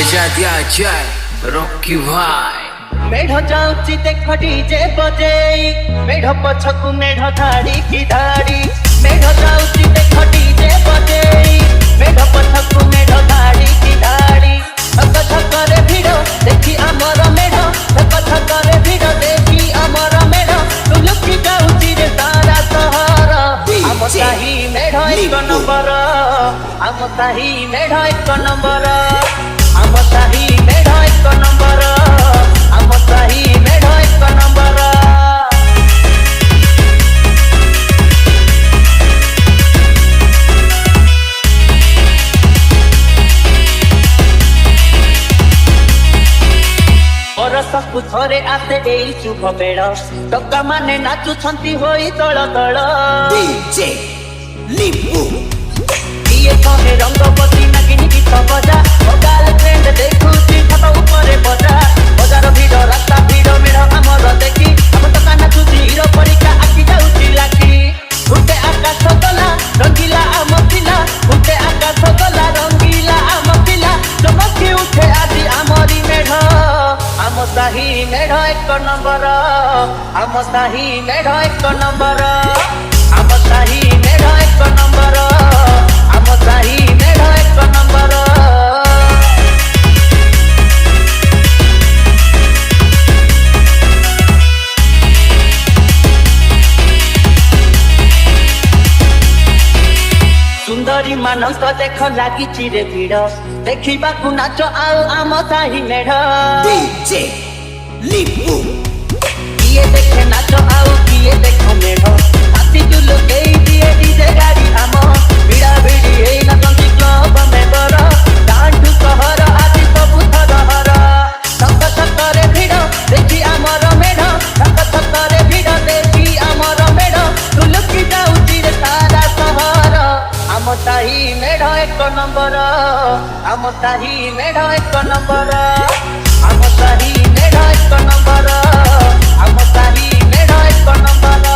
बजा दिया जाए रॉकी भाई। मेढ़ जाऊची देख डीजे बजेई, मेढ़ पछकु मेढ़ धाड़ी की धाड़ी। मेढ़ जाऊची देख डीजे बजेई, मेढ़ पछकु मेढ़ धाड़ी की धाड़ी। धक धक करे भिड़ देखी आमर मेढ़, धक धक करे भिड़ देखी आमर मेढ़। तुलुकी जाऊची रे सारा सहर, आम साही मेढ़ एक नंबर, आम साही मेढ़ एक नंबर, आम साही मेढ़ एक नंबर, आम साही मेढ़ एक नंबर। बरसकु थरे आसे एई शुभ बेड़, टका माने नाचुछंती होई तळ तळ। डीजे लिपू किए कहे रंगवती नागिनी गीत बजा, ओ गर्लफ्रेंड देखुची छत उपरे बजा। बजार भिड़ रास्ता भिड़ मेढ़ आमर देखी, हम तो काना तुझी हिरो परिका आखि जाउची लाखी। उठे आकाश गला रंगीला आम पिला, उठे आकाश गला रंगीला आम पिला। चमकी उठे आजी आमरी मेढ़, आम साही मेढ़ एक नंबर, आम साही मेढ़ एक नंबर, आम साही मेढ़ एक नंबर, आम साही मेढ़ एक नंबर। सुंदरी मानस देख लागी चिरे भिड़, देखा नाच आउ आम साही मेढ़। डीजे लिपू किए देखे नाच आउ किए देख मेढ़, हाथी चुल गई दिए डीजे गाड़ी आम। भिड़ा भिड़ी हेई नाचंती क्लब मेंबर, डांडू सहर आदि सबु थरहर। धक धक रे भिड़ देखी आमर मेढ़, धक धक रे भिड़ देखी आमर मेढ़। तुलुकी जाउची रे सारा सहर, आम साही मेढ़ एक नंबर, आम साही मेढ़ एक नंबर, आम साही मेढ़ एक नंबर, आम साही मेढ़ एक नंबर।